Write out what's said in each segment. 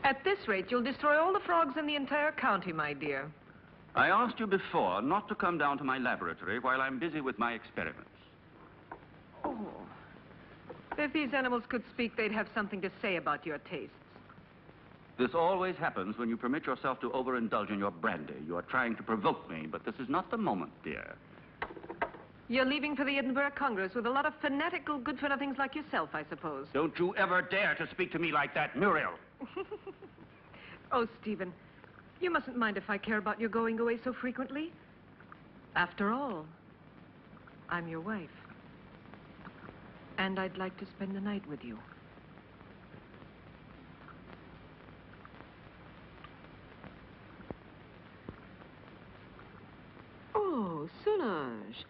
At this rate, you'll destroy all the frogs in the entire county, my dear. I asked you before not to come down to my laboratory while I'm busy with my experiments. Oh. If these animals could speak, they'd have something to say about your tastes. This always happens when you permit yourself to overindulge in your brandy. You are trying to provoke me, but this is not the moment, dear. You're leaving for the Edinburgh Congress with a lot of fanatical good-for-nothings like yourself, I suppose. Don't you ever dare to speak to me like that, Muriel. Oh, Stephen, you mustn't mind if I care about your going away so frequently. After all, I'm your wife. And I'd like to spend the night with you. Oh, Solange.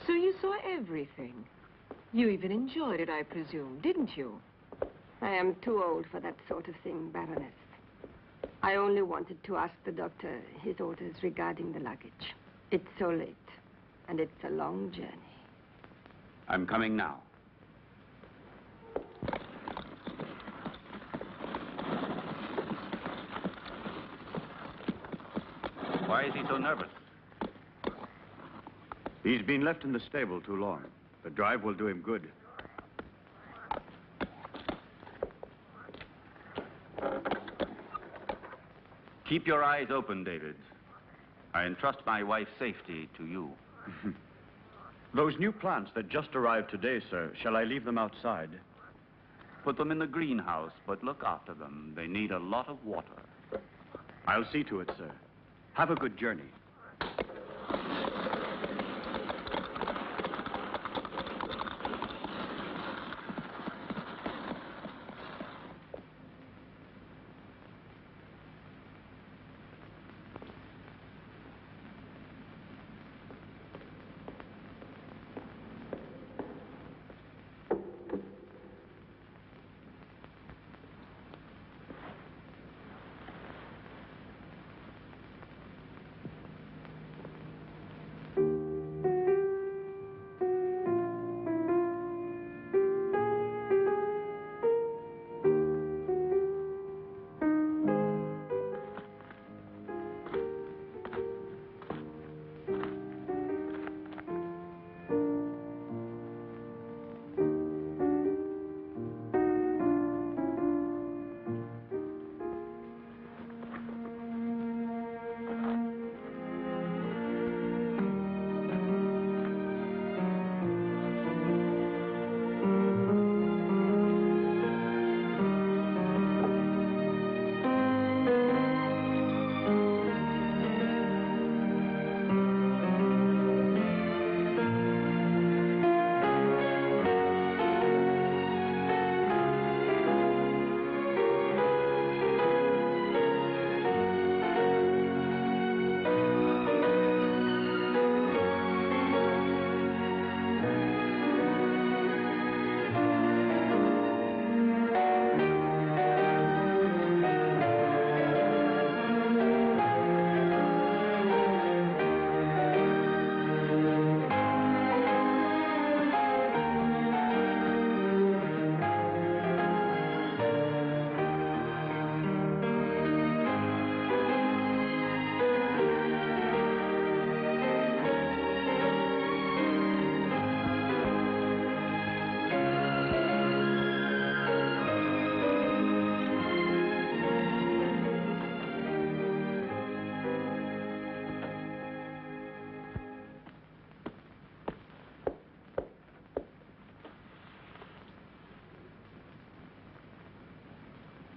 So you saw everything. You even enjoyed it, I presume, didn't you? I am too old for that sort of thing, Baroness. I only wanted to ask the doctor his orders regarding the luggage. It's so late, and it's a long journey. I'm coming now. Why is he so nervous? He's been left in the stable too long. The drive will do him good. Keep your eyes open, David. I entrust my wife's safety to you. Those new plants that just arrived today, sir, shall I leave them outside? Put them in the greenhouse, but look after them. They need a lot of water. I'll see to it, sir. Have a good journey.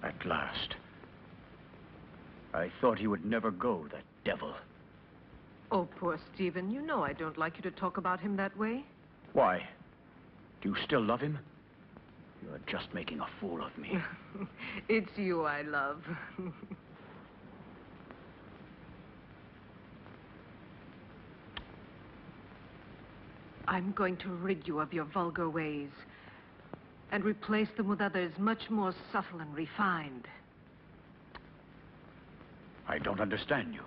At last. I thought he would never go, that devil. Oh, poor Stephen. You know I don't like you to talk about him that way. Why? Do you still love him? You're just making a fool of me. It's you I love. I'm going to rid you of your vulgar ways and replace them with others much more subtle and refined. I don't understand you.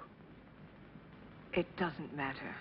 It doesn't matter.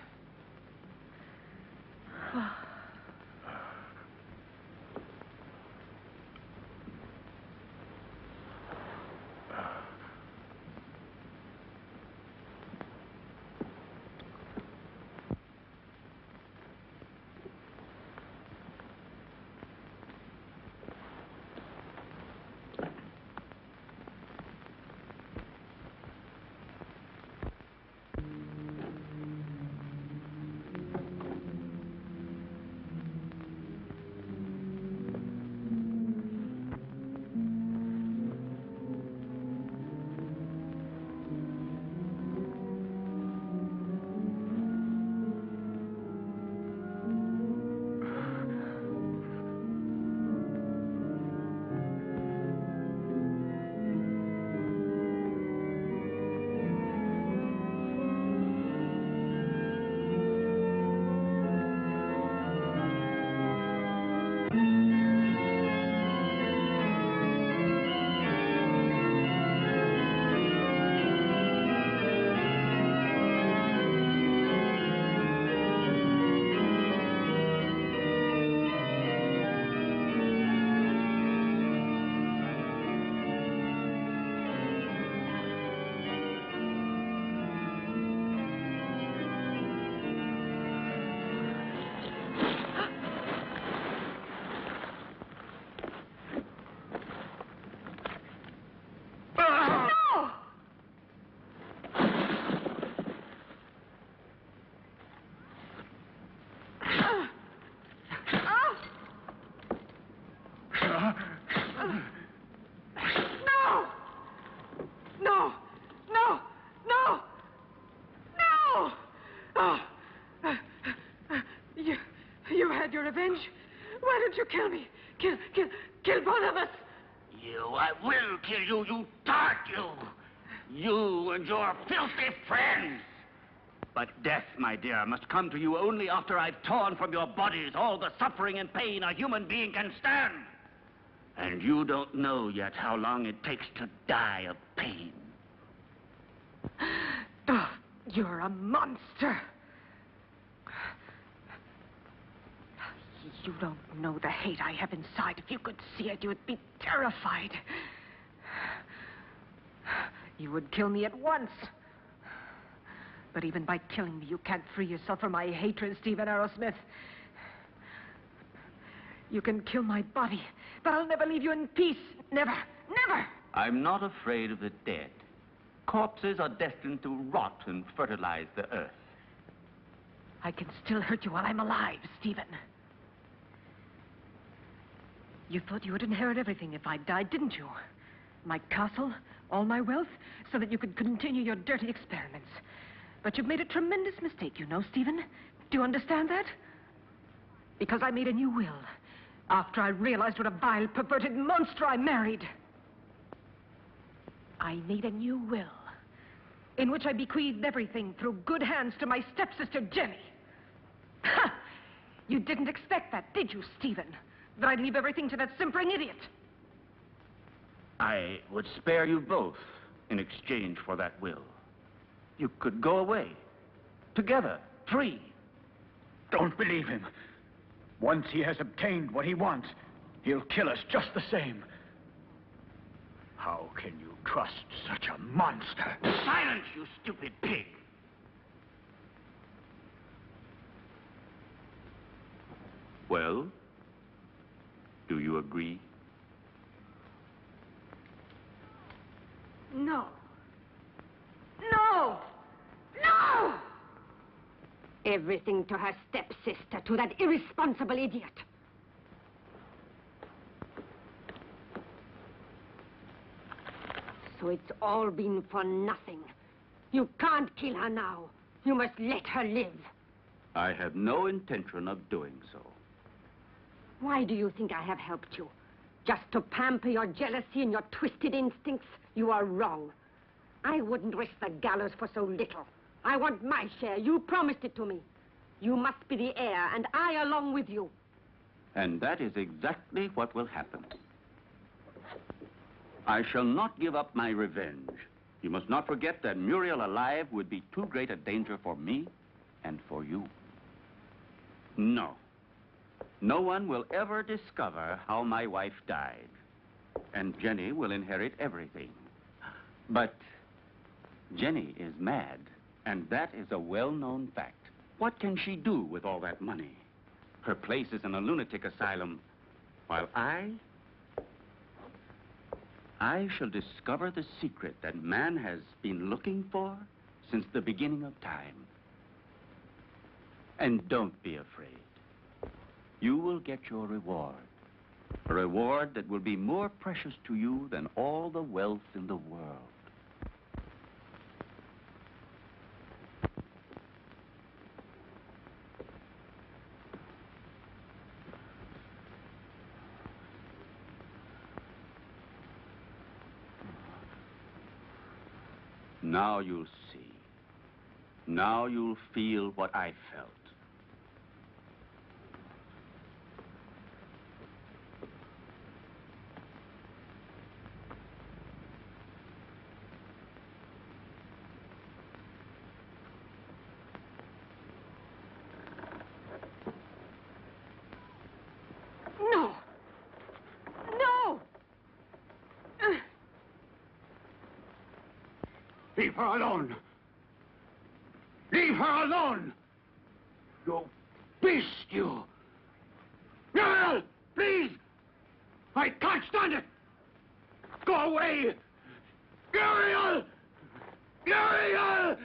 You had your revenge? Why don't you kill me? Kill both of us! I will kill you, you tart, you! You and your filthy friends! But death, my dear, must come to you only after I've torn from your bodies all the suffering and pain a human being can stand. And you don't know yet how long it takes to die of pain. Oh, you're a monster. You don't know the hate I have inside. If you could see it, you would be terrified. You would kill me at once. But even by killing me, you can't free yourself from my hatred, Stephen Arrowsmith. You can kill my body, but I'll never leave you in peace. Never, never! I'm not afraid of the dead. Corpses are destined to rot and fertilize the earth. I can still hurt you while I'm alive, Stephen. You thought you would inherit everything if I died, didn't you? My castle, all my wealth, so that you could continue your dirty experiments. But you've made a tremendous mistake, you know, Stephen. Do you understand that? Because I made a new will after I realized what a vile, perverted monster I married. I made a new will in which I bequeathed everything through good hands to my stepsister, Jenny. Ha! You didn't expect that, did you, Stephen? That I'd leave everything to that simpering idiot. I would spare you both in exchange for that will. You could go away, together, free. Don't believe him. Once he has obtained what he wants, he'll kill us just the same. How can you trust such a monster? Silence, you stupid pig! Well, do you agree? No. No! No! Everything to her stepsister, to that irresponsible idiot. So it's all been for nothing. You can't kill her now. You must let her live. I have no intention of doing so. Why do you think I have helped you? Just to pamper your jealousy and your twisted instincts? You are wrong. I wouldn't risk the gallows for so little. I want my share. You promised it to me. You must be the heir, and I along with you. And that is exactly what will happen. I shall not give up my revenge. You must not forget that Muriel alive would be too great a danger for me and for you. No. No one will ever discover how my wife died. And Jenny will inherit everything. But Jenny is mad, and that is a well-known fact. What can she do with all that money? Her place is in a lunatic asylum, while I shall discover the secret that man has been looking for since the beginning of time. And don't be afraid. You will get your reward. A reward that will be more precious to you than all the wealth in the world. Now you'll see. Now you'll feel what I felt. No! No! Leave her alone! Leave her alone! You beast, you! Muriel! Please! I can't stand it! Go away! Muriel! Muriel!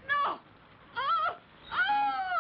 No! Oh! Oh!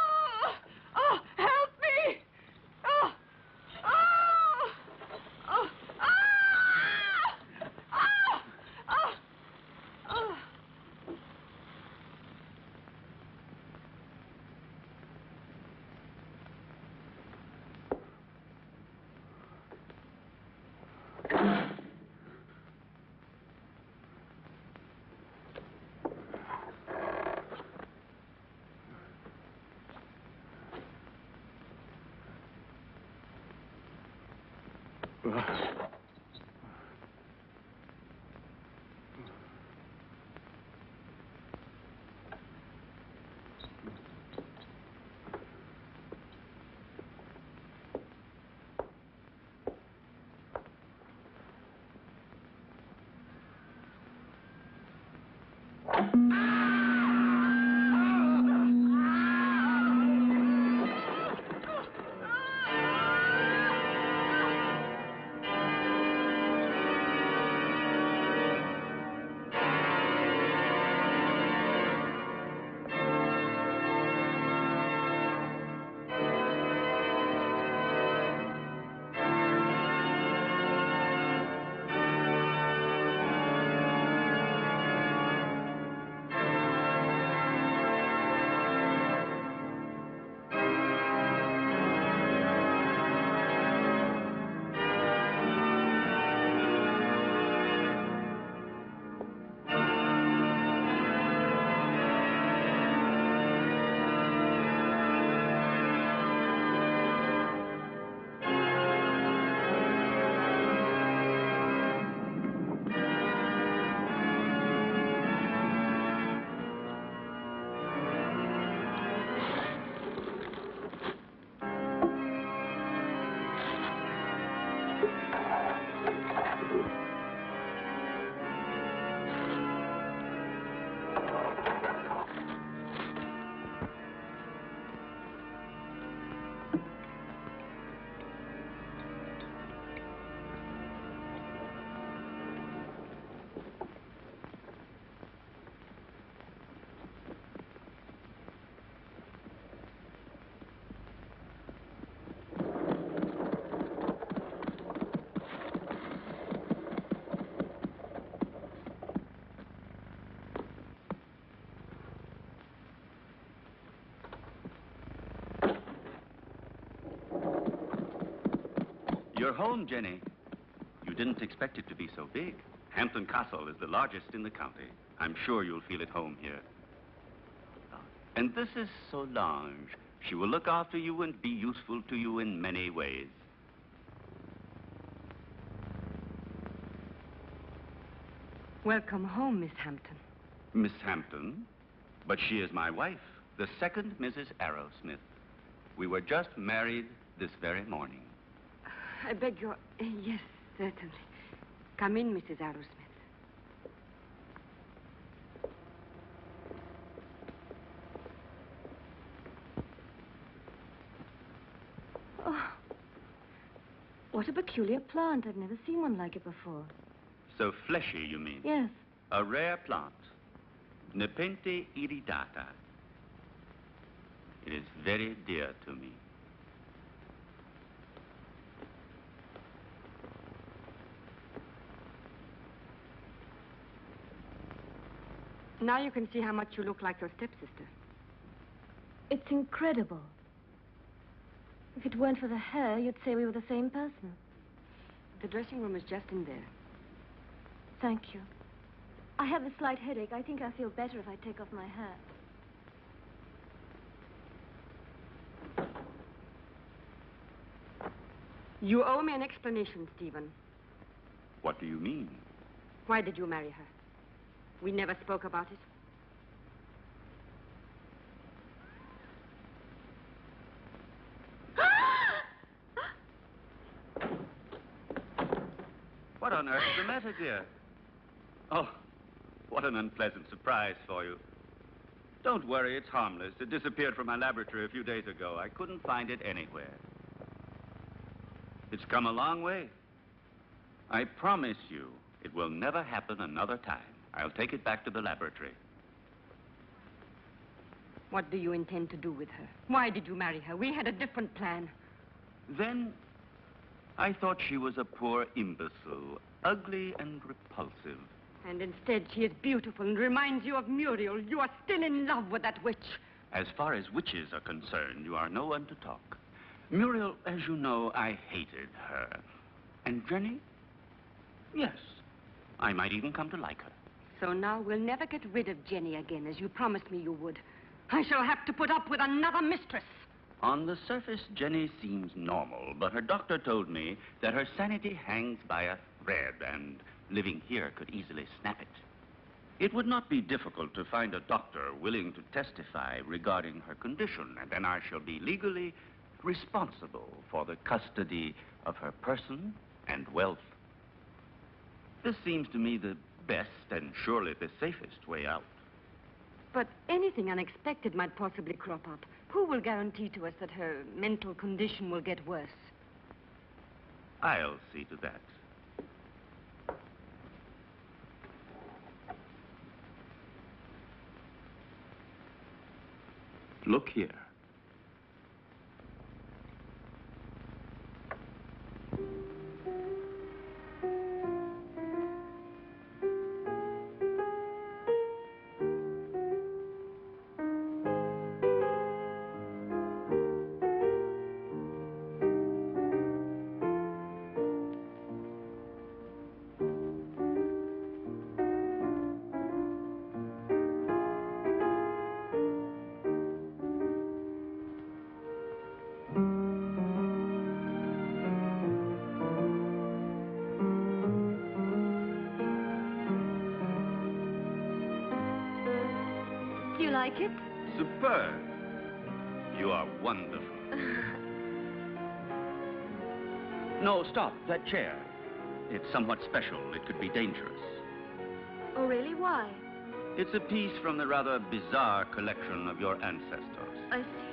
You're home, Jenny. You didn't expect it to be so big. Hampton Castle is the largest in the county. I'm sure you'll feel at home here. And this is Solange. She will look after you and be useful to you in many ways. Welcome home, Miss Hampton. Miss Hampton? But she is my wife, the second Mrs. Arrowsmith. We were just married this very morning. I beg your... Yes, certainly. Come in, Mrs. Arrowsmith. Oh, what a peculiar plant. I've never seen one like it before. So fleshy, you mean? Yes. A rare plant. Nepenthe iridata. It is very dear to me. Now you can see how much you look like your stepsister. It's incredible. If it weren't for the hair, you'd say we were the same person. The dressing room is just in there. Thank you. I have a slight headache. I think I'll feel better if I take off my hat. You owe me an explanation, Stephen. What do you mean? Why did you marry her? We never spoke about it. What on earth is the matter, dear? Oh, what an unpleasant surprise for you. Don't worry, it's harmless. It disappeared from my laboratory a few days ago. I couldn't find it anywhere. It's come a long way. I promise you, it will never happen another time. I'll take it back to the laboratory. What do you intend to do with her? Why did you marry her? We had a different plan. Then, I thought she was a poor imbecile, ugly and repulsive. And instead, she is beautiful and reminds you of Muriel. You are still in love with that witch. As far as witches are concerned, you are no one to talk. Muriel, as you know, I hated her. And Jenny? Yes, I might even come to like her. So now we'll never get rid of Jenny again, as you promised me you would. I shall have to put up with another mistress. On the surface, Jenny seems normal, but her doctor told me that her sanity hangs by a thread, and living here could easily snap it. It would not be difficult to find a doctor willing to testify regarding her condition, and then I shall be legally responsible for the custody of her person and wealth. This seems to me the best and surely the safest way out. But anything unexpected might possibly crop up. Who will guarantee to us that her mental condition will get worse? I'll see to that. Look here. Do you like it? Superb. You are wonderful. No, stop. That chair. It's somewhat special. It could be dangerous. Oh, really? Why? It's a piece from the rather bizarre collection of your ancestors. I see.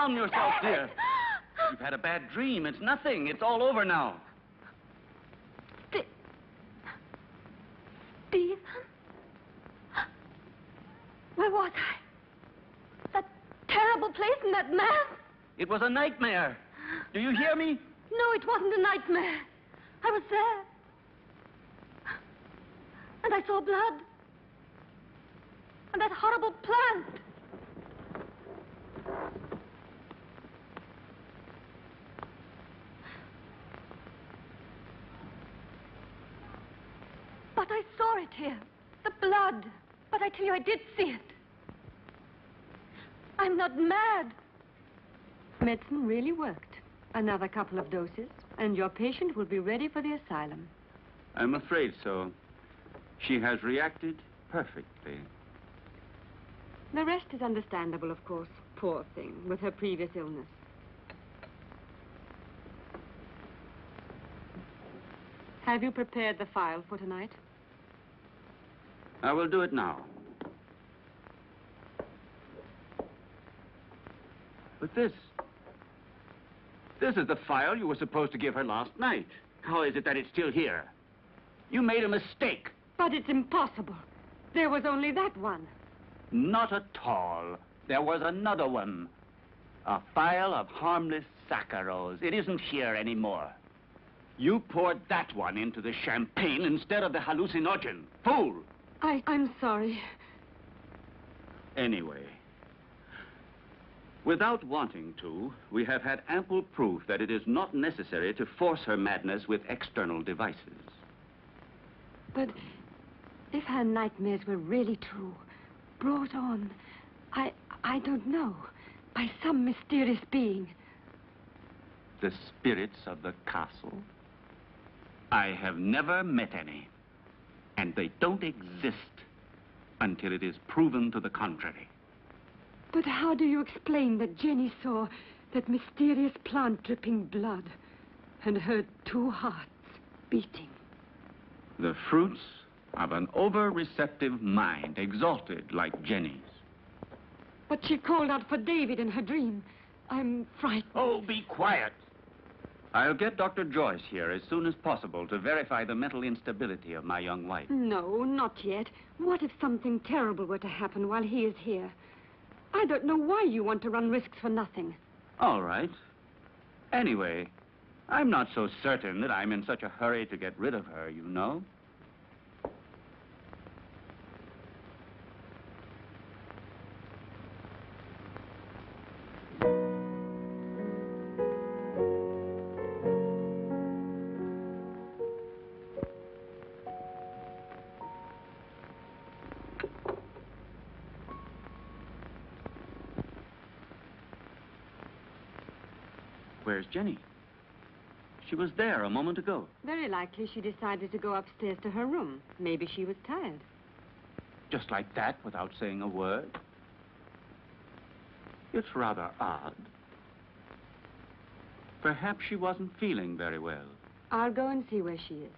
Calm yourself, dear. You've had a bad dream. It's nothing. It's all over now. Stephen? Where was I? That terrible place and that man? It was a nightmare. Do you hear me? No, it wasn't a nightmare. I was there. And I saw blood. And that horrible plant. But I saw it here. The blood. But I tell you, I did see it. I'm not mad. Medicine really worked. Another couple of doses, and your patient will be ready for the asylum. I'm afraid so. She has reacted perfectly. The rest is understandable, of course. Poor thing, with her previous illness. Have you prepared the file for tonight? I will do it now. But this is the file you were supposed to give her last night. How is it that it's still here? You made a mistake. But it's impossible. There was only that one. Not at all. There was another one. A file of harmless saccharos. It isn't here anymore. You poured that one into the champagne instead of the hallucinogen. Fool! I'm sorry. Anyway, without wanting to, we have had ample proof that it is not necessary to force her madness with external devices. But if her nightmares were really true, brought on, I don't know, by some mysterious being. The spirits of the castle? I have never met any. And they don't exist until it is proven to the contrary. But how do you explain that Jenny saw that mysterious plant dripping blood and heard two hearts beating? The fruits of an over-receptive mind, exalted like Jenny's. But she called out for David in her dream. I'm frightened. Oh, be quiet. I'll get Dr. Joyce here as soon as possible to verify the mental instability of my young wife. No, not yet. What if something terrible were to happen while he is here? I don't know why you want to run risks for nothing. All right. Anyway, I'm not so certain that I'm in such a hurry to get rid of her, you know. Where's Jenny? She was there a moment ago. Very likely she decided to go upstairs to her room. Maybe she was tired. Just like that, without saying a word. It's rather odd. Perhaps she wasn't feeling very well. I'll go and see where she is.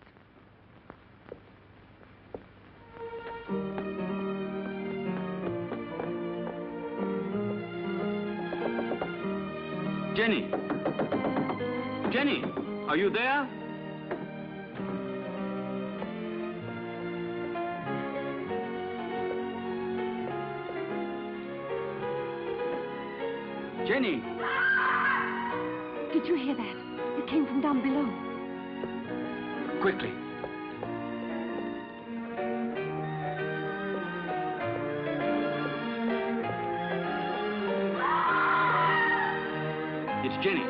Jenny! Jenny, are you there? Jenny! Did you hear that? It came from down below. Quickly. It's Jenny.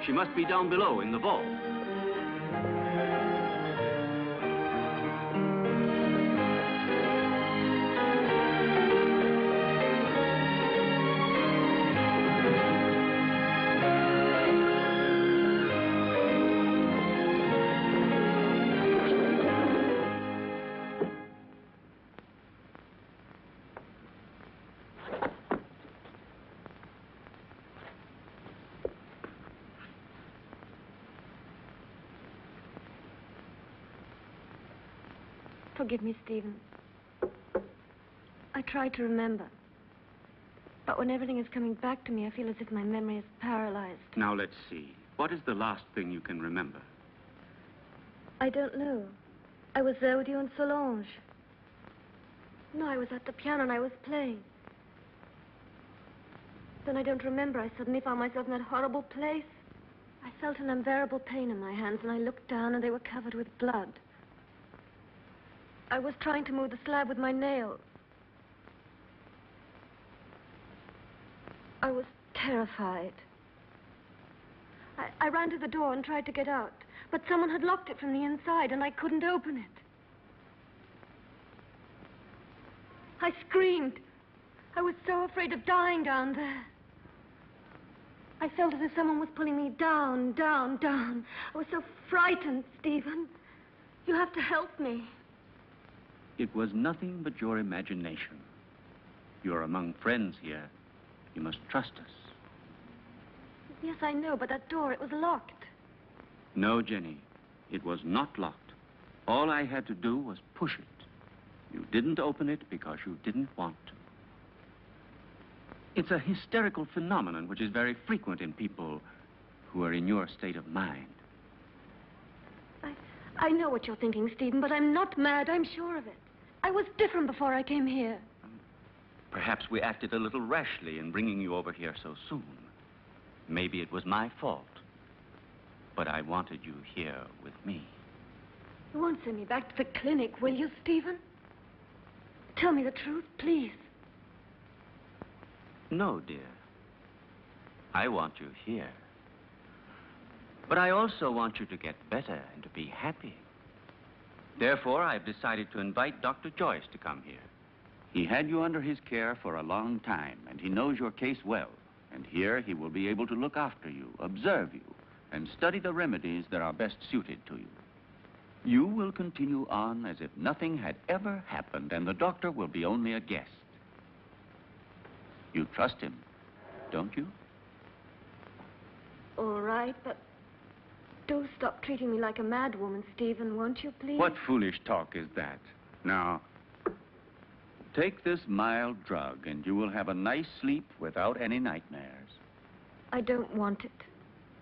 She must be down below in the vault. Forgive me, Stephen. I tried to remember. But when everything is coming back to me, I feel as if my memory is paralyzed. Now, let's see. What is the last thing you can remember? I don't know. I was there with you and Solange. No, I was at the piano and I was playing. Then I don't remember. I suddenly found myself in that horrible place. I felt an unbearable pain in my hands, and I looked down and they were covered with blood. I was trying to move the slab with my nails. I was terrified. I ran to the door and tried to get out, but someone had locked it from the inside and I couldn't open it. I screamed. I was so afraid of dying down there. I felt as if someone was pulling me down, down, down. I was so frightened, Stephen. You have to help me. It was nothing but your imagination. You're among friends here. You must trust us. Yes, I know, but that door, it was locked. No, Jenny. It was not locked. All I had to do was push it. You didn't open it because you didn't want to. It's a hysterical phenomenon which is very frequent in people who are in your state of mind. I know what you're thinking, Stephen, but I'm not mad. I'm sure of it. I was different before I came here. Perhaps we acted a little rashly in bringing you over here so soon. Maybe it was my fault. But I wanted you here with me. You won't send me back to the clinic, will you, Stephen? Tell me the truth, please. No, dear. I want you here. But I also want you to get better and to be happy. Therefore, I've decided to invite Dr. Joyce to come here. He had you under his care for a long time, and he knows your case well. And here he will be able to look after you, observe you, and study the remedies that are best suited to you. You will continue on as if nothing had ever happened, and the doctor will be only a guest. You trust him, don't you? All right, but do stop treating me like a mad woman, Stephen, won't you, please? What foolish talk is that? Now, take this mild drug, and you will have a nice sleep without any nightmares. I don't want it.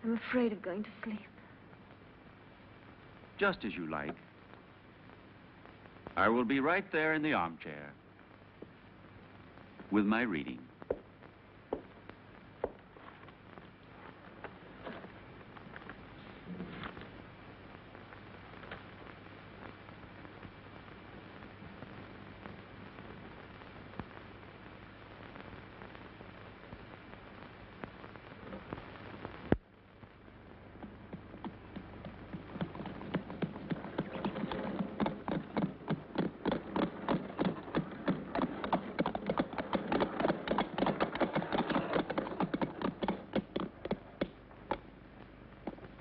I'm afraid of going to sleep. Just as you like. I will be right there in the armchair with my reading.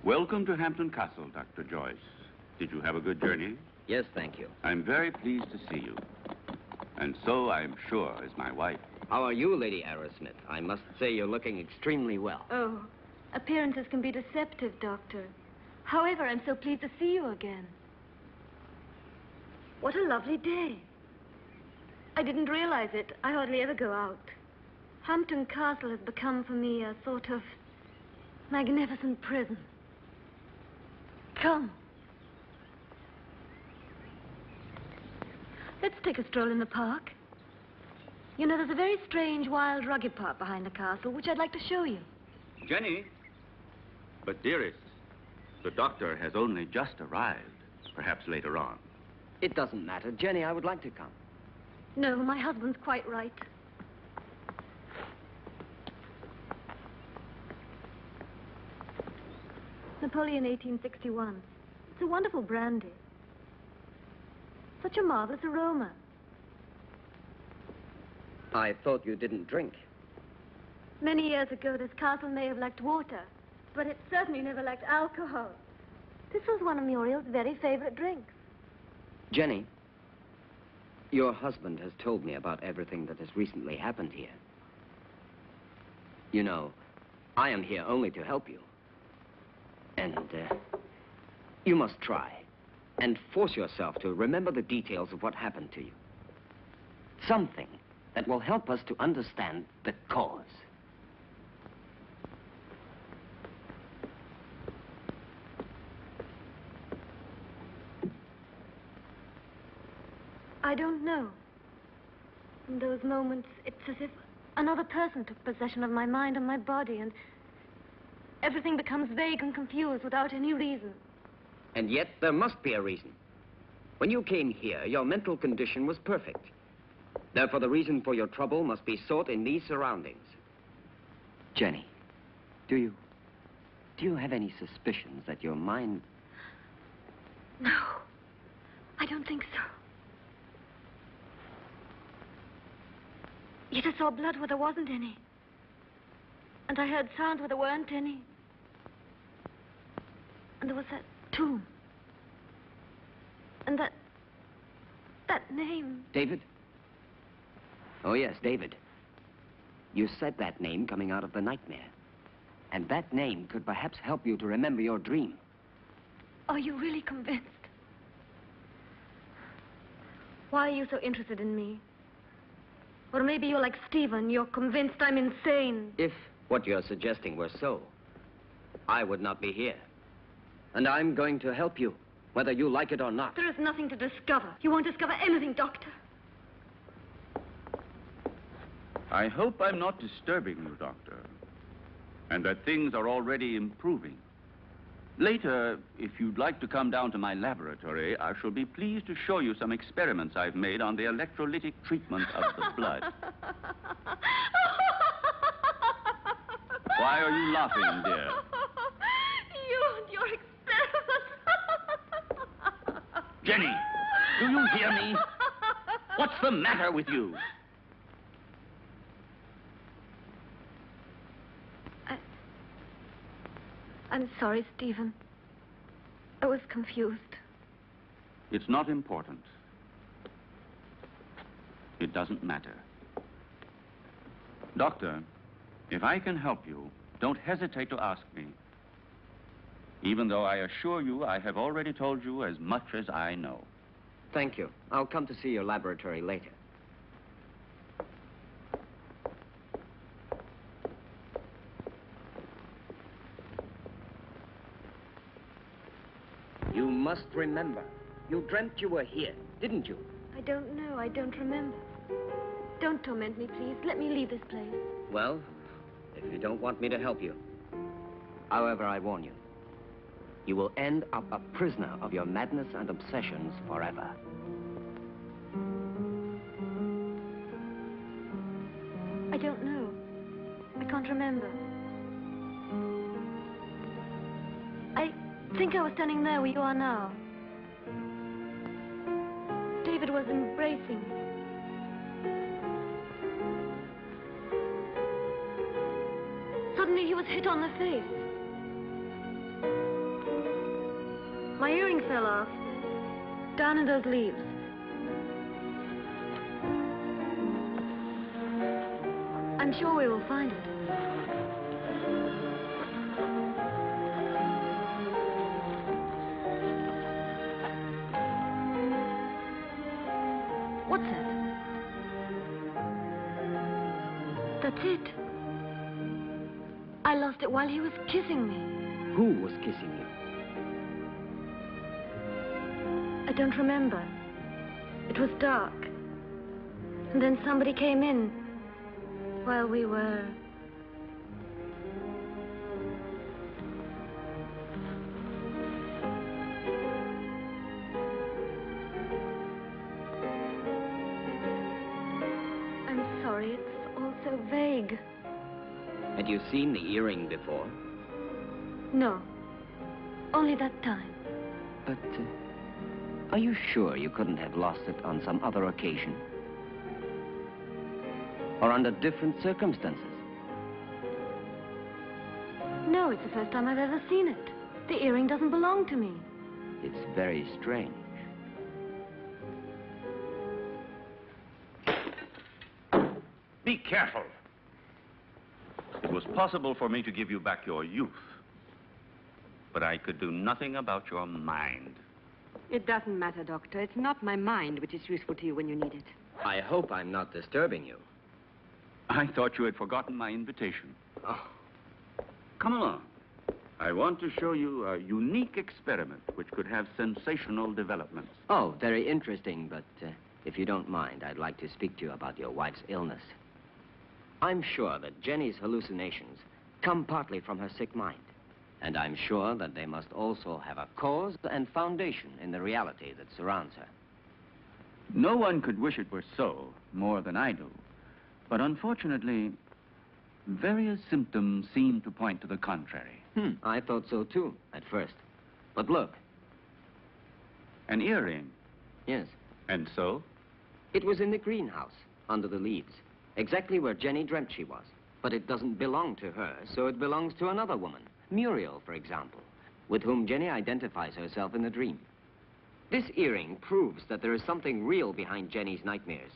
Welcome to Hampton Castle, Dr. Joyce. Did you have a good journey? Yes, thank you. I'm very pleased to see you. And so, I'm sure, is my wife. How are you, Lady Arrowsmith? I must say you're looking extremely well. Oh, appearances can be deceptive, Doctor. However, I'm so pleased to see you again. What a lovely day. I didn't realize it. I hardly ever go out. Hampton Castle has become for me a sort of magnificent prison. Come. Let's take a stroll in the park. You know, there's a very strange, wild, rugged part behind the castle, which I'd like to show you. Jenny? But, dearest, the doctor has only just arrived. Perhaps later on. It doesn't matter. Jenny, I would like to come. No, my husband's quite right. Napoleon 1861. It's a wonderful brandy. Such a marvelous aroma. I thought you didn't drink. Many years ago, this castle may have lacked water, but it certainly never lacked alcohol. This was one of Muriel's very favorite drinks. Jenny, your husband has told me about everything that has recently happened here. You know, I am here only to help you. And, you must try and force yourself to remember the details of what happened to you. Something that will help us to understand the cause. I don't know. In those moments, it's as if another person took possession of my mind and my body, and everything becomes vague and confused without any reason. And yet, there must be a reason. When you came here, your mental condition was perfect. Therefore, the reason for your trouble must be sought in these surroundings. Jenny, do you have any suspicions that your mind... No, I don't think so. Yet I saw blood where there wasn't any. And I heard sounds where there weren't any. And there was that tomb. And that name. David? Oh, yes, David. You said that name coming out of the nightmare. And that name could perhaps help you to remember your dream. Are you really convinced? Why are you so interested in me? Or maybe you're like Stephen, you're convinced I'm insane. If what you're suggesting were so, I would not be here. And I'm going to help you, whether you like it or not. There is nothing to discover. You won't discover anything, Doctor. I hope I'm not disturbing you, Doctor, and that things are already improving. Later, if you'd like to come down to my laboratory, I shall be pleased to show you some experiments I've made on the electrolytic treatment of the blood. Why are you laughing, dear? You and your experiments. Jenny, do you hear me? What's the matter with you? I'm sorry, Stephen. I was confused. It's not important. It doesn't matter. Doctor, if I can help you, don't hesitate to ask me. Even though I assure you I have already told you as much as I know. Thank you. I'll come to see your laboratory later. You must remember. You dreamt you were here, didn't you? I don't know. I don't remember. Don't torment me, please. Let me leave this place. Well, if you don't want me to help you. However, I warn you. You will end up a prisoner of your madness and obsessions forever. I don't know. I can't remember. I think I was standing there where you are now. David was embracing me. Suddenly he was hit on the face. My earring fell off, down in those leaves. I'm sure we will find it. What's that? That's it. I lost it while he was kissing me. Who was kissing you? I don't remember. It was dark. And then somebody came in while we were... I'm sorry, it's all so vague. Had you seen the earring before? No, only that time. But, are you sure you couldn't have lost it on some other occasion? Or under different circumstances? No, it's the first time I've ever seen it. The earring doesn't belong to me. It's very strange. Be careful. It was possible for me to give you back your youth. But I could do nothing about your mind. It doesn't matter, Doctor. It's not my mind which is useful to you when you need it. I hope I'm not disturbing you. I thought you had forgotten my invitation. Oh, Come along. I want to show you a unique experiment which could have sensational developments. oh, very interesting, but if you don't mind, I'd like to speak to you about your wife's illness. I'm sure that Jenny's hallucinations come partly from her sick mind. And I'm sure that they must also have a cause and foundation in the reality that surrounds her. No one could wish it were so, more than I do. But unfortunately, various symptoms seem to point to the contrary. I thought so too, at first. But look. An earring. Yes. And so? It was in the greenhouse, under the leaves. Exactly where Jenny dreamt she was. But it doesn't belong to her, so it belongs to another woman. Muriel, for example, with whom Jenny identifies herself in the dream. This earring proves that there is something real behind Jenny's nightmares.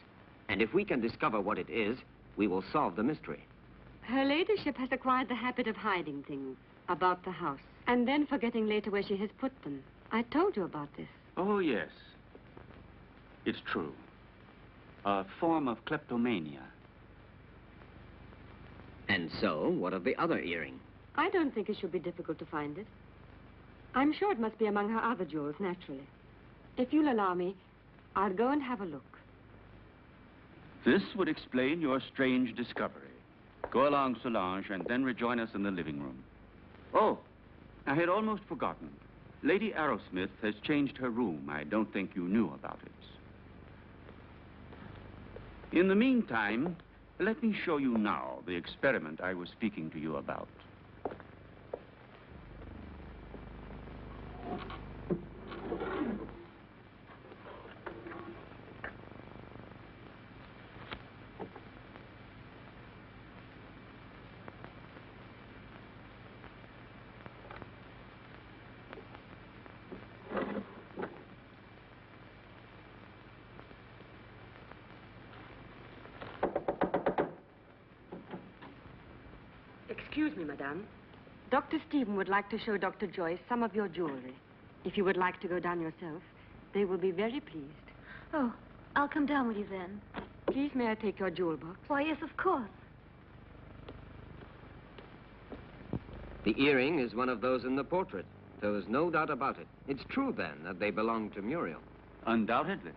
And if we can discover what it is, we will solve the mystery. Her ladyship has acquired the habit of hiding things about the house and then forgetting later where she has put them. I told you about this. Oh, yes. It's true. A form of kleptomania. And so, what of the other earring? I don't think it should be difficult to find it. I'm sure it must be among her other jewels, naturally. If you'll allow me, I'll go and have a look. This would explain your strange discovery. Go along, Solange, and then rejoin us in the living room. Oh, I had almost forgotten. Lady Arrowsmith has changed her room. I don't think you knew about it. In the meantime, let me show you now the experiment I was speaking to you about. Excuse me, madame. Dr. Stephen would like to show Dr. Joyce some of your jewelry. If you would like to go down yourself, they will be very pleased. Oh, I'll come down with you then. Please, may I take your jewel box? Why, yes, of course. The earring is one of those in the portrait. There is no doubt about it. It's true, then, that they belong to Muriel. Undoubtedly.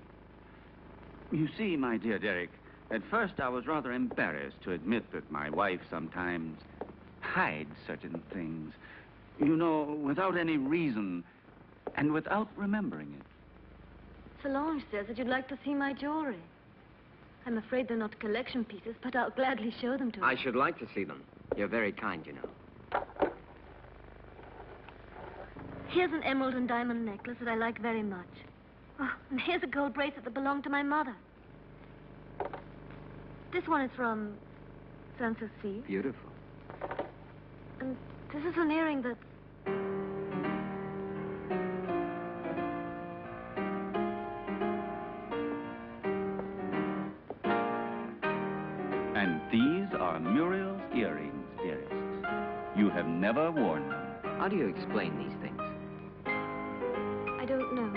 You see, my dear Derek, at first I was rather embarrassed to admit that my wife sometimes hides certain things. You know, without any reason and without remembering it. Solange says that you'd like to see my jewelry. I'm afraid they're not collection pieces, but I'll gladly show them to her. I should like to see them. You're very kind, you know. Here's an emerald and diamond necklace that I like very much. Oh, and here's a gold bracelet that belonged to my mother. This one is from Sanssouci. Beautiful. And this is an earring that... And these are Muriel's earrings, dearest. You have never worn them. How do you explain these things? I don't know.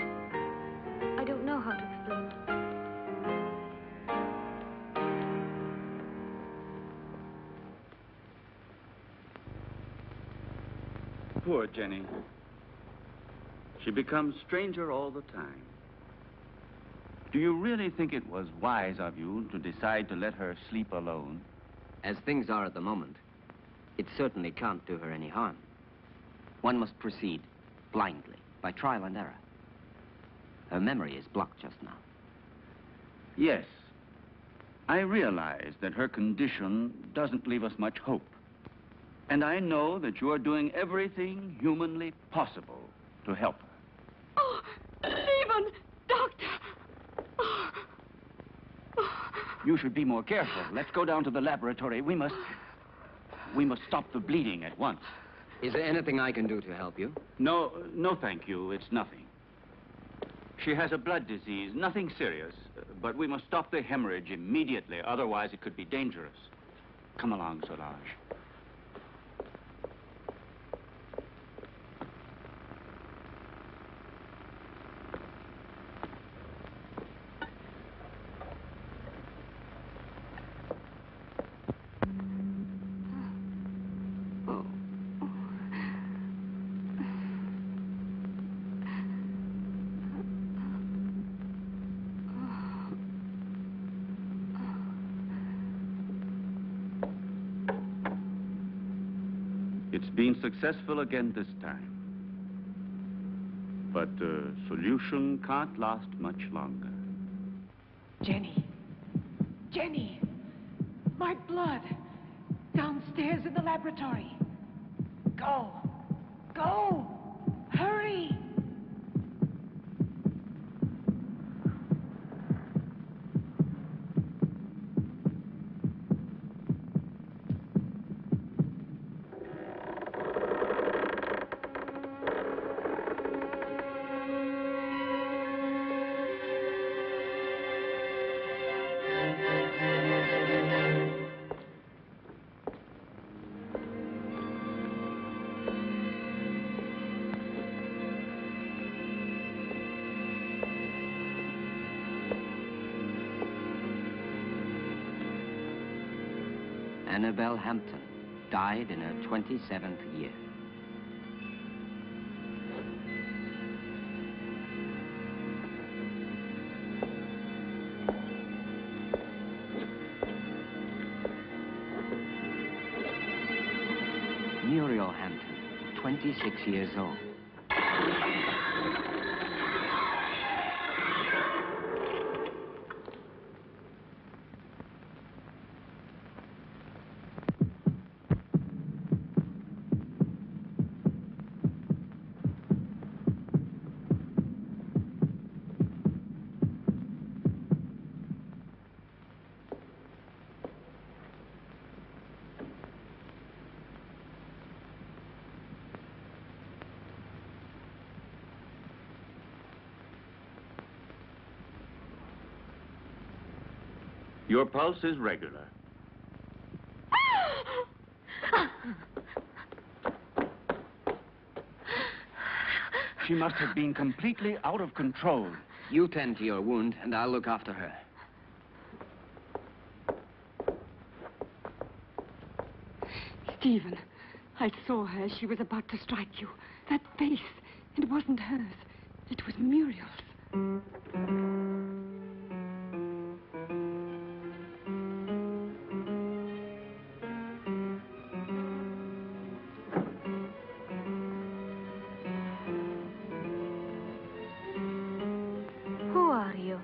I don't know how to explain it. Poor Jenny. She becomes stranger all the time. Do you really think it was wise of you to decide to let her sleep alone? As things are at the moment, it certainly can't do her any harm. One must proceed blindly, by trial and error. Her memory is blocked just now. Yes. I realize that her condition doesn't leave us much hope. And I know that you are doing everything humanly possible to help her. Oh, Stephen! Doctor! You should be more careful. Let's go down to the laboratory. We must stop the bleeding at once. Is there anything I can do to help you? No, thank you. It's nothing. She has a blood disease, nothing serious. But we must stop the hemorrhage immediately, otherwise it could be dangerous. Come along, Solange. It's been successful again this time. But the solution can't last much longer. Jenny. Jenny. My blood. Downstairs in the laboratory. Go. Go. Hurry. Annabelle Hampton died in her 27th year. Muriel Hampton, 26 years old. Your pulse is regular. She must have been completely out of control. You tend to your wound, and I'll look after her. Stephen, I saw her. She was about to strike you. That face, it wasn't hers. It was Muriel's. Who are you?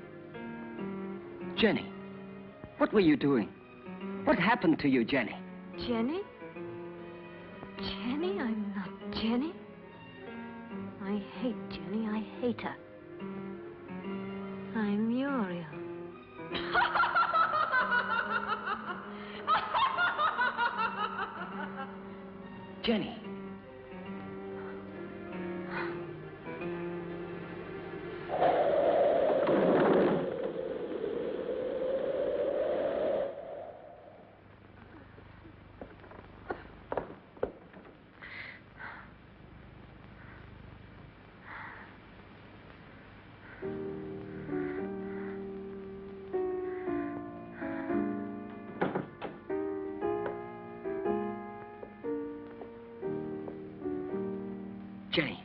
Jenny, what were you doing? What happened to you, Jenny? Jenny? Jenny? I'm not Jenny. I hate Jenny. I hate her. I'm Muriel. Jenny. Jenny.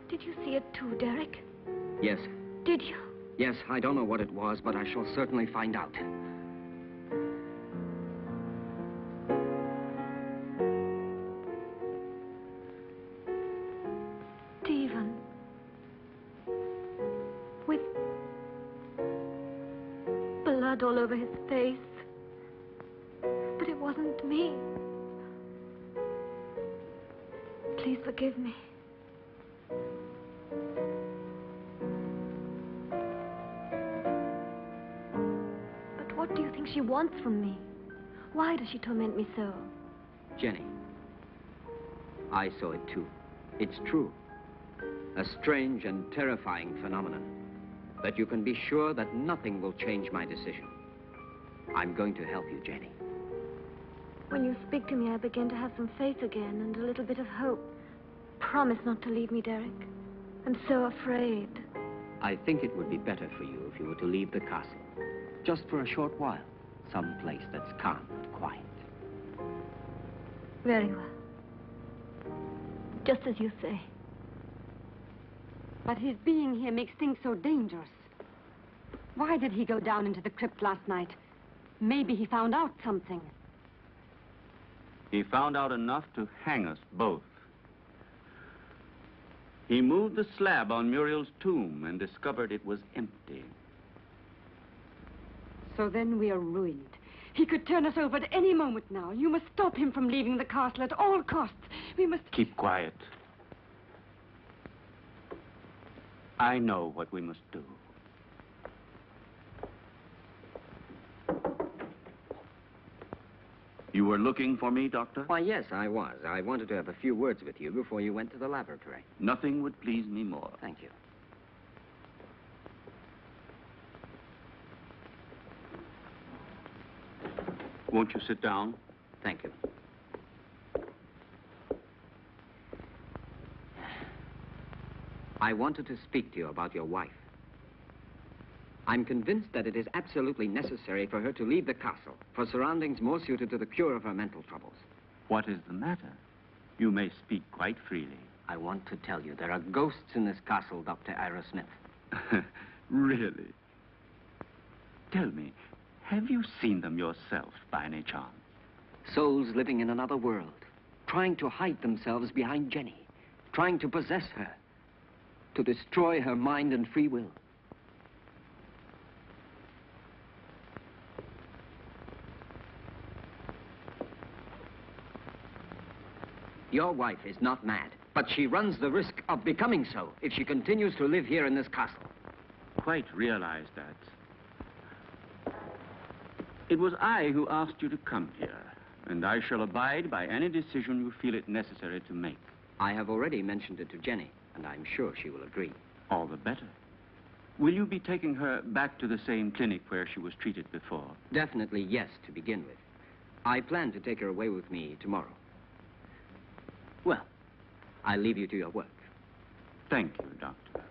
Did you see it too, Derek? Yes. Did you? Yes, I don't know what it was, but I shall certainly find out. Stephen. With blood all over his face. But it wasn't me. Please forgive me. But what do you think she wants from me? Why does she torment me so? Jenny, I saw it too. It's true. A strange and terrifying phenomenon. But you can be sure that nothing will change my decision. I'm going to help you, Jenny. When you speak to me, I begin to have some faith again and a little bit of hope. Promise not to leave me, Derek. I'm so afraid. I think it would be better for you if you were to leave the castle. Just for a short while. Some place that's calm and quiet. Very well. Just as you say. But his being here makes things so dangerous. Why did he go down into the crypt last night? Maybe he found out something. He found out enough to hang us both. He moved the slab on Muriel's tomb and discovered it was empty. So then we are ruined. He could turn us over at any moment now. You must stop him from leaving the castle at all costs. We must... Keep quiet. I know what we must do. You were looking for me, Doctor? Why, yes, I was. I wanted to have a few words with you before you went to the laboratory. Nothing would please me more. Thank you. Won't you sit down? Thank you. I wanted to speak to you about your wife. I'm convinced that it is absolutely necessary for her to leave the castle for surroundings more suited to the cure of her mental troubles. What is the matter? You may speak quite freely. I want to tell you there are ghosts in this castle, Dr. Ira Smith. Really? Tell me, have you seen them yourself by any chance? Souls living in another world, trying to hide themselves behind Jenny, trying to possess her, to destroy her mind and free will. Your wife is not mad, but she runs the risk of becoming so if she continues to live here in this castle. Quite realize that. It was I who asked you to come here, and I shall abide by any decision you feel it necessary to make. I have already mentioned it to Jenny, and I'm sure she will agree. All the better. Will you be taking her back to the same clinic where she was treated before? Definitely yes, to begin with. I plan to take her away with me tomorrow. Well, I leave you to your work. Thank you, Doctor.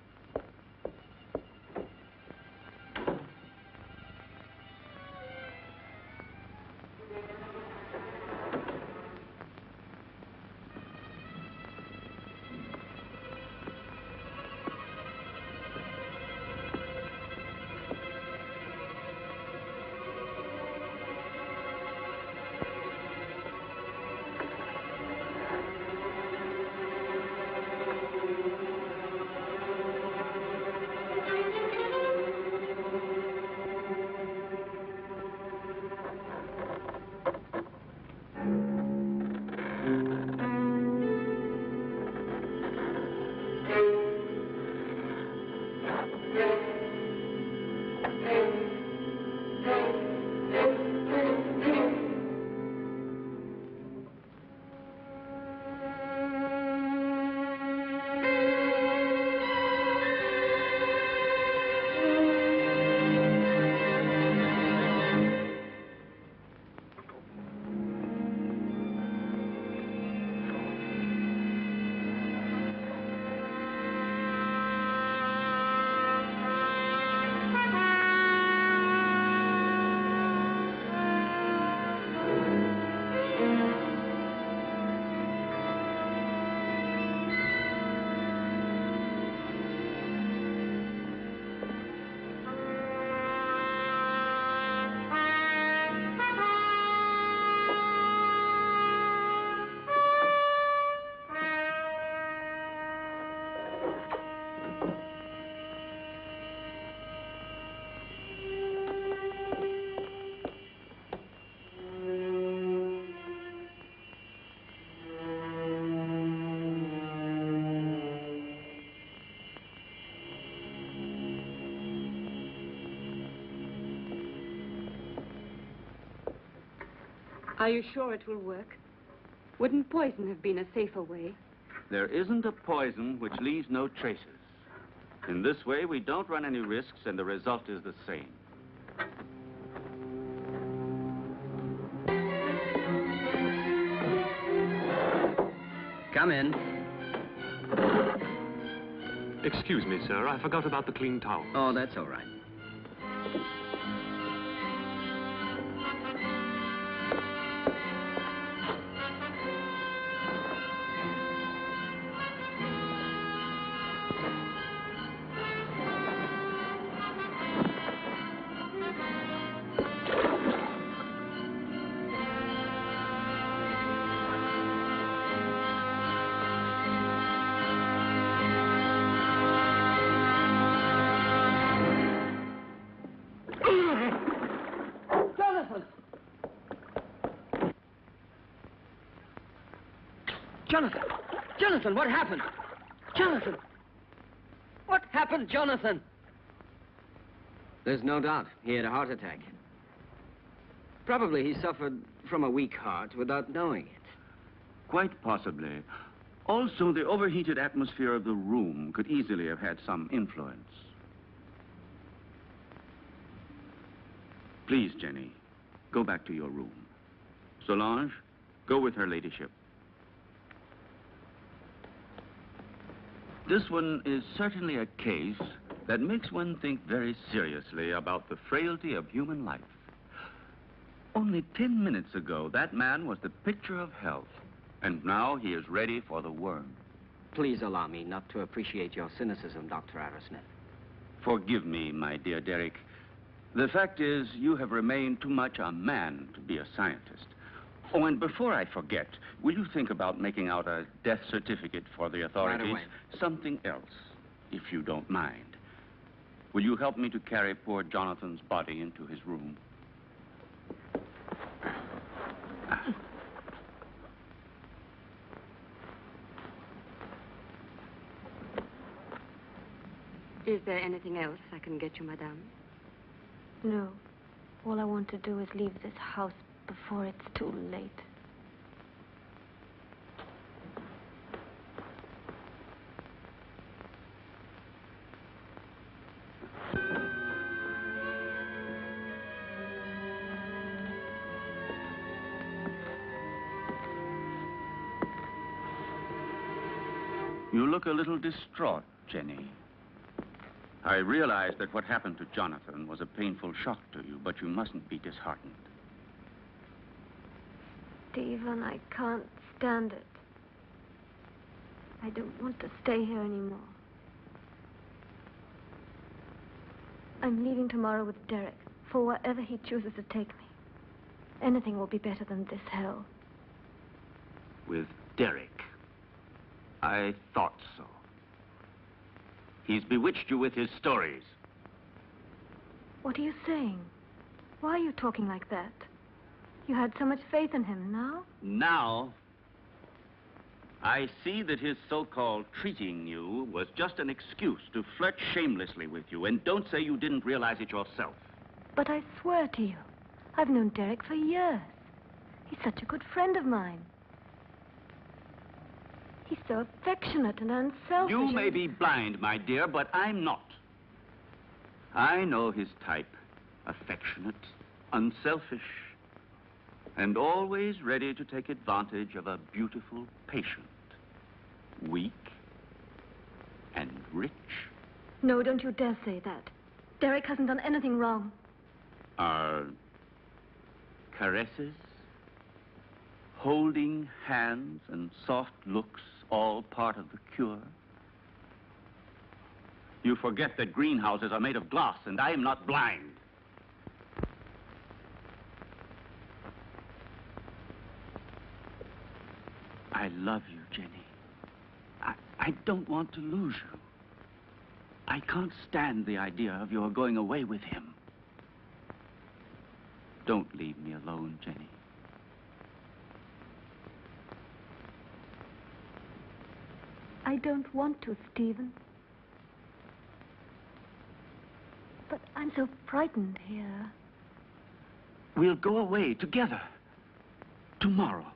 Are you sure it will work? Wouldn't poison have been a safer way? There isn't a poison which leaves no traces. In this way, we don't run any risks, and the result is the same. Come in. Excuse me, sir. I forgot about the clean towel. Oh, that's all right. Jonathan! Jonathan, what happened? Jonathan! What happened, Jonathan? There's no doubt he had a heart attack. Probably he suffered from a weak heart without knowing it. Quite possibly. Also, the overheated atmosphere of the room could easily have had some influence. Please, Jenny, go back to your room. Solange, go with her ladyship. This one is certainly a case that makes one think very seriously about the frailty of human life. Only 10 minutes ago, that man was the picture of health, and now he is ready for the worm. Please allow me not to appreciate your cynicism, Dr. Arrowsmith. Forgive me, my dear Derek. The fact is, you have remained too much a man to be a scientist. Oh, and before I forget, will you think about making out a death certificate for the authorities? Right away. Something else, if you don't mind. Will you help me to carry poor Jonathan's body into his room? Is there anything else I can get you, madame? No. All I want to do is leave this house before it's too late. You look a little distraught, Jenny. I realize that what happened to Jonathan was a painful shock to you, but you mustn't be disheartened. Stephen, I can't stand it. I don't want to stay here anymore. I'm leaving tomorrow with Derek for wherever he chooses to take me. Anything will be better than this hell. With Derek? I thought so. He's bewitched you with his stories. What are you saying? Why are you talking like that? You had so much faith in him. Now? Now, I see that his so-called treating you was just an excuse to flirt shamelessly with you, and don't say you didn't realize it yourself. But I swear to you, I've known Derek for years. He's such a good friend of mine. He's so affectionate and unselfish. You may be blind, my dear, but I'm not. I know his type. Affectionate, unselfish, and always ready to take advantage of a beautiful patient. Weak and rich. No, don't you dare say that. Derek hasn't done anything wrong. Are caresses, holding hands, and soft looks all part of the cure? You forget that greenhouses are made of glass, and I am not blind. I love you, Jenny. I don't want to lose you. I can't stand the idea of your going away with him. Don't leave me alone, Jenny. I don't want to, Stephen. But I'm so frightened here. We'll go away together. Tomorrow.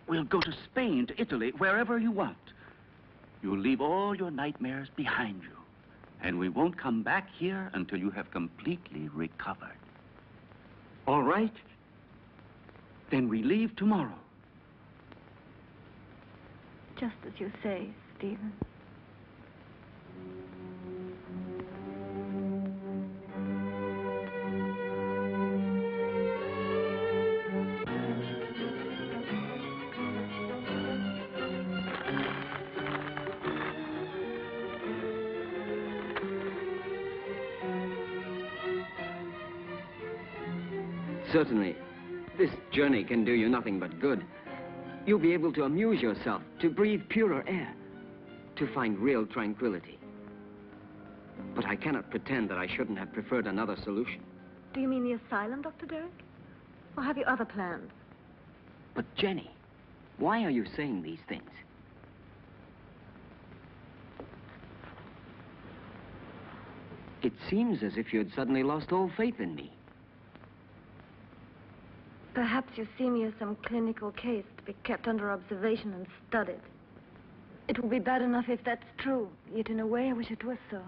We'll go to Spain, to Italy, wherever you want. You'll leave all your nightmares behind you. And we won't come back here until you have completely recovered. All right? Then we leave tomorrow. Just as you say, Stephen. Certainly, this journey can do you nothing but good. You'll be able to amuse yourself, to breathe purer air, to find real tranquility. But I cannot pretend that I shouldn't have preferred another solution. Do you mean the asylum, Dr. Derek? Or have you other plans? But Jenny, Why are you saying these things? It seems as if you had suddenly lost all faith in me. Perhaps you see me as some clinical case to be kept under observation and studied. It will be bad enough if that's true, yet in a way I wish it was so.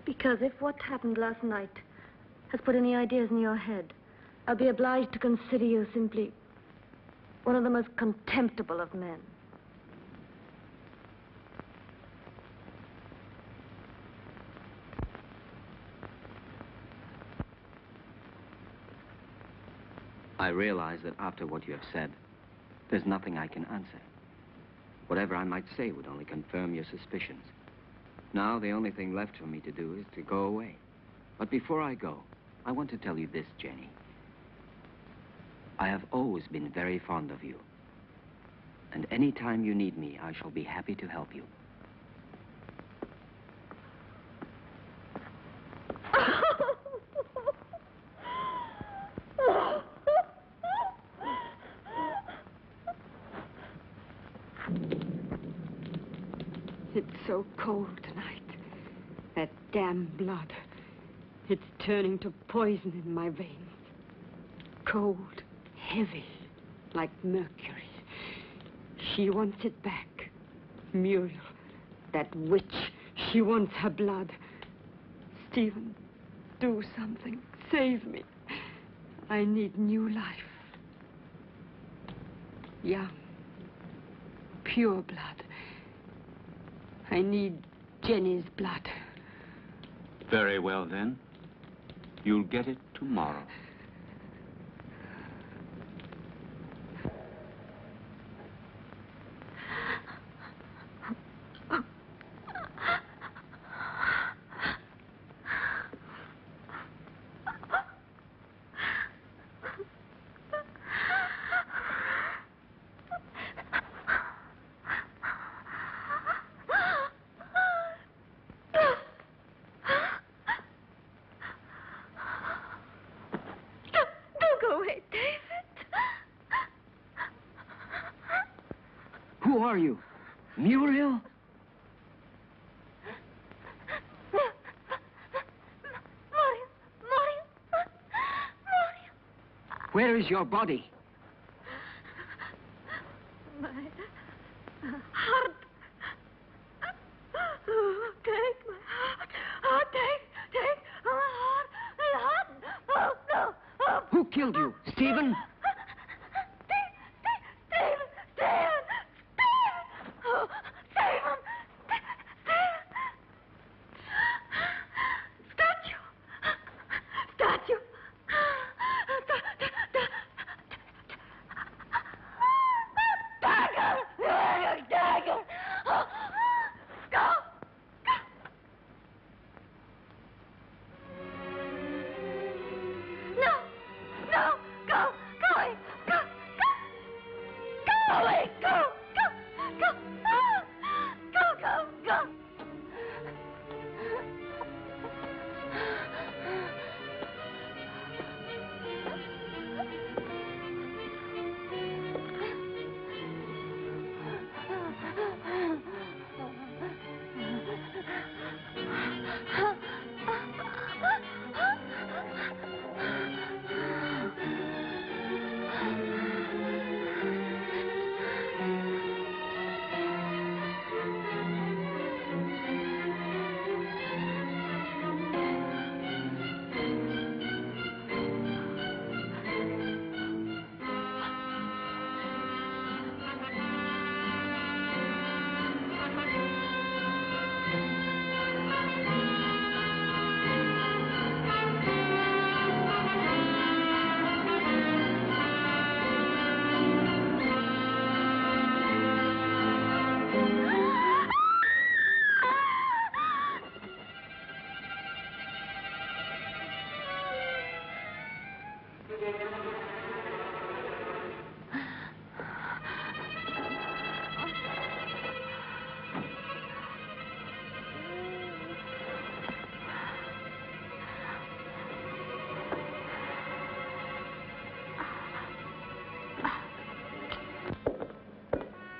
Because if what happened last night has put any ideas in your head, I'll be obliged to consider you simply one of the most contemptible of men. I realize that after what you have said, there's nothing I can answer. Whatever I might say would only confirm your suspicions. Now, the only thing left for me to do is to go away. But before I go, I want to tell you this, Jenny. I have always been very fond of you. And any time you need me, I shall be happy to help you. It's so cold tonight. That damn blood. It's turning to poison in my veins. Cold, heavy, like mercury. She wants it back. Muriel, that witch, she wants her blood. Stephen, do something. Save me. I need new life. Young, pure blood. I need Jenny's blood. Very well, then. You'll get it tomorrow. Who are you? Muriel? Where is your body? My heart. Oh, take my heart. Oh, take my heart. My heart. Oh, no. Oh. Who killed you? Stephen? Oh, Stephen. Statue. Dagger. Go. No, go away, go away, go.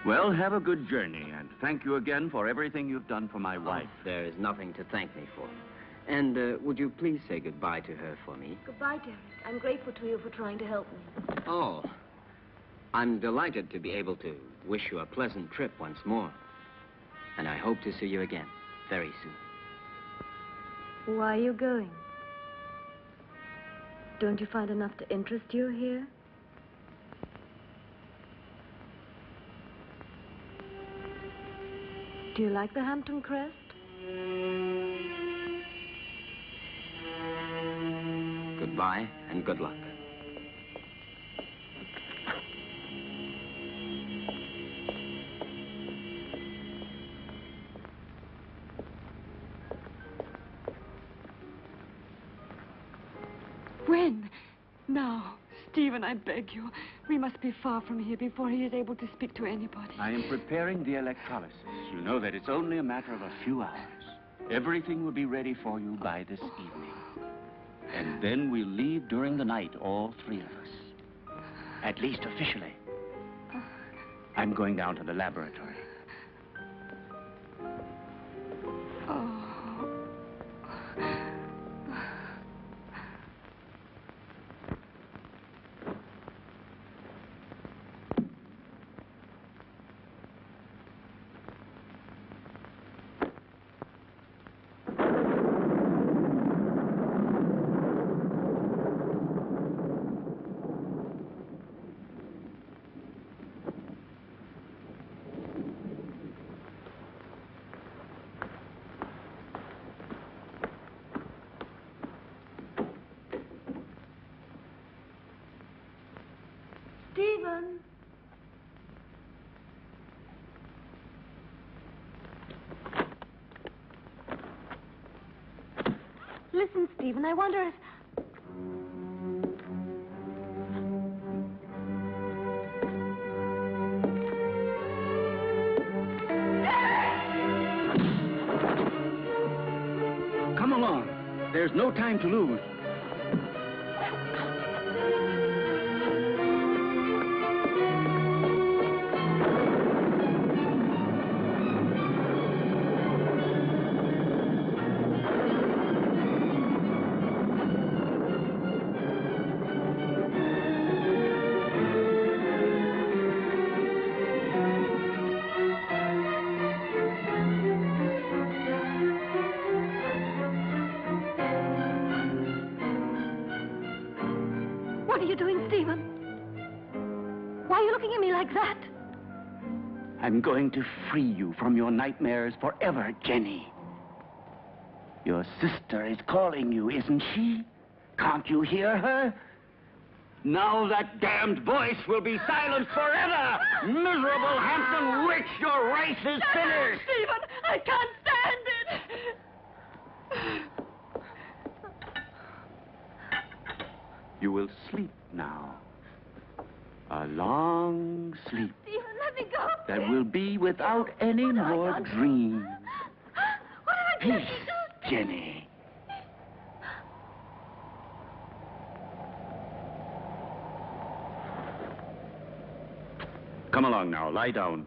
Well, have a good journey, and thank you again for everything you've done for my wife. There is nothing to thank me for. And would you please say goodbye to her for me? Goodbye, Derek. I'm grateful to you for trying to help me. Oh, I'm delighted to be able to wish you a pleasant trip once more. And I hope to see you again very soon. Why are you going? Don't you find enough to interest you here? Do you like the Hampton Crest? Goodbye and good luck. When? Now. Stephen, I beg you. We must be far from here before he is able to speak to anybody. I am preparing the electrolysis. You know that it's only a matter of a few hours. Everything will be ready for you by this evening. And then we'll leave during the night, all three of us. At least officially. I'm going down to the laboratory. Stephen! Listen, Stephen, I wonder if... Come along. There's no time to lose. What are you doing, Stephen? Why are you looking at me like that? I'm going to free you from your nightmares forever, Jenny. Your sister is calling you, isn't she? Can't you hear her? Now that damned voice will be silenced forever! Miserable Hampton Witch, your race is finished! Stephen, I can't stand it! You will sleep now. A long sleep Stephen, let me go. that will be without any What have I more done? dreams. What have I done? Peace, Jenny. Come along now, lie down.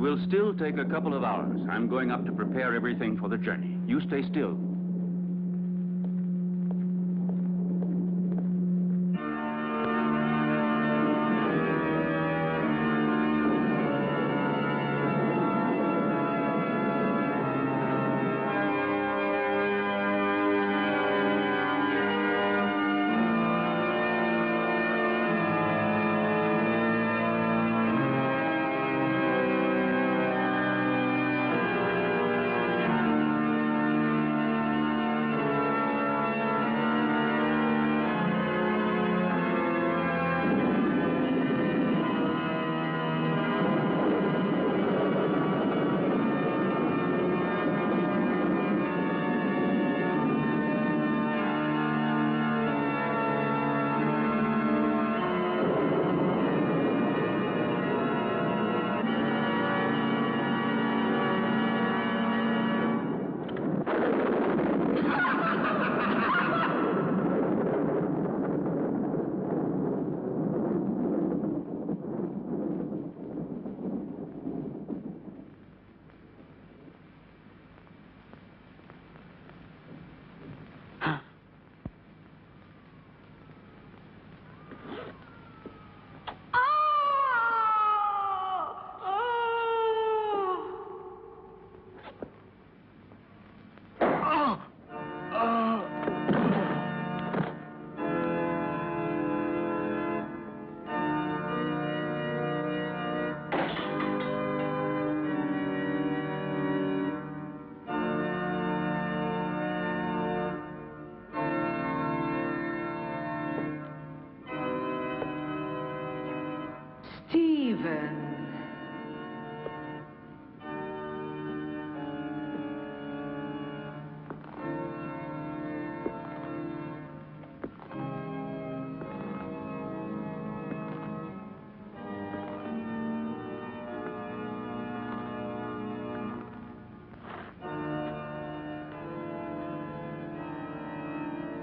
will still take a couple of hours. I'm going up to prepare everything for the journey. You stay still.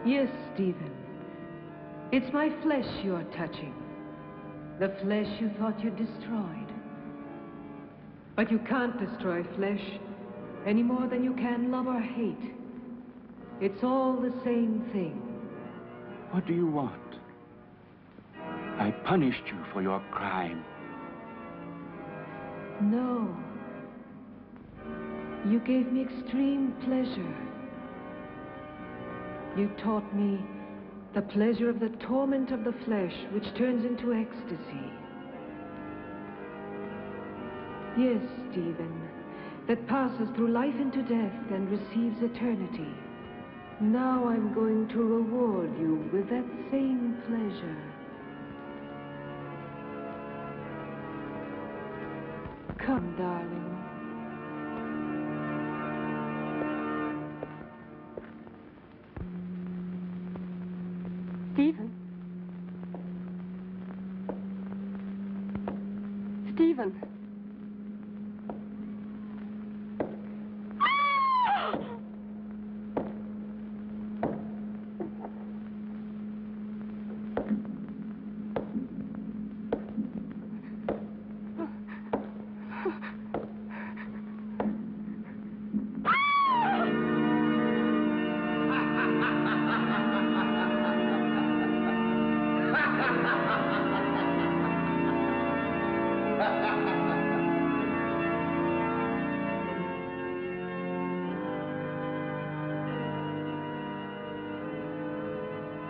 Yes, Stephen. It's my flesh you're touching. The flesh you thought you destroyed. But you can't destroy flesh any more than you can love or hate. It's all the same thing. What do you want? I punished you for your crime. No. You gave me extreme pleasure. You taught me the pleasure of the torment of the flesh, which turns into ecstasy. Yes, Stephen, that passes through life into death and receives eternity. Now I'm going to reward you with that same pleasure. Come, darling. Stephen. Stephen.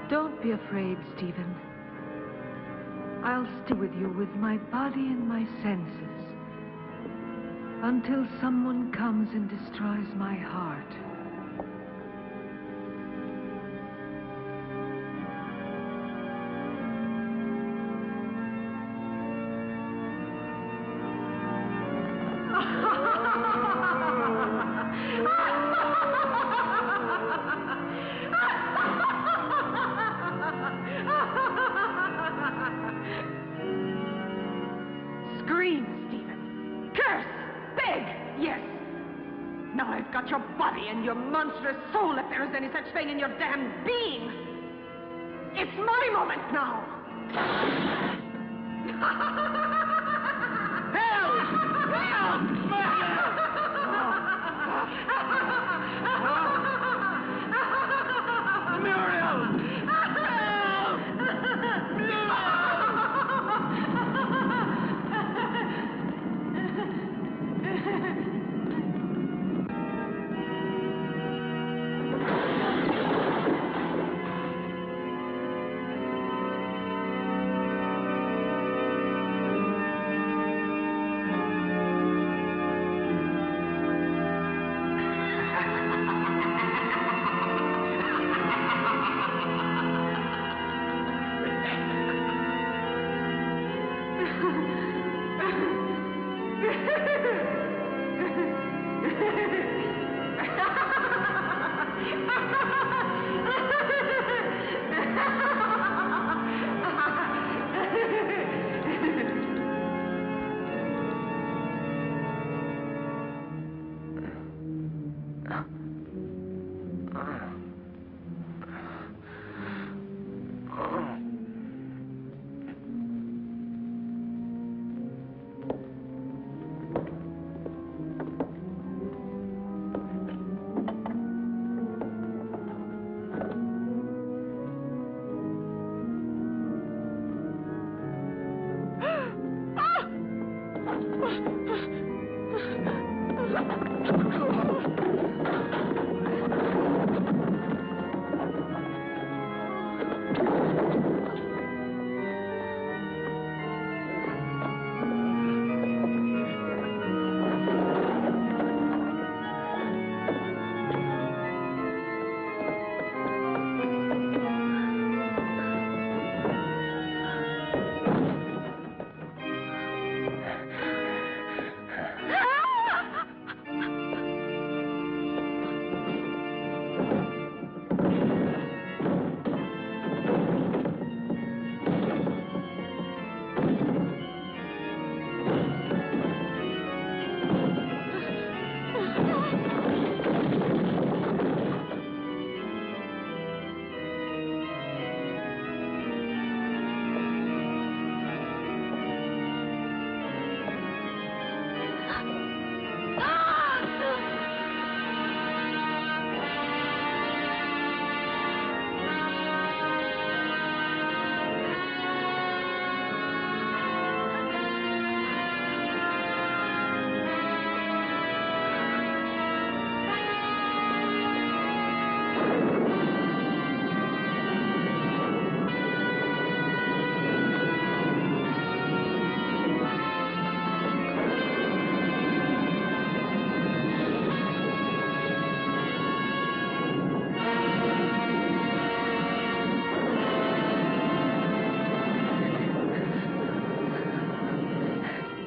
Don't be afraid, Stephen. I'll stay with you with my body and my senses until someone comes and destroys my heart. Scream, Stephen. Curse. Beg. Yes. Now I've got your body and your monstrous soul, if there is any such thing in your damned being. It's my moment now. Help! Help!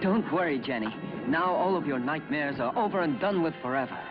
Don't worry, Jenny. Now all of your nightmares are over and done with forever.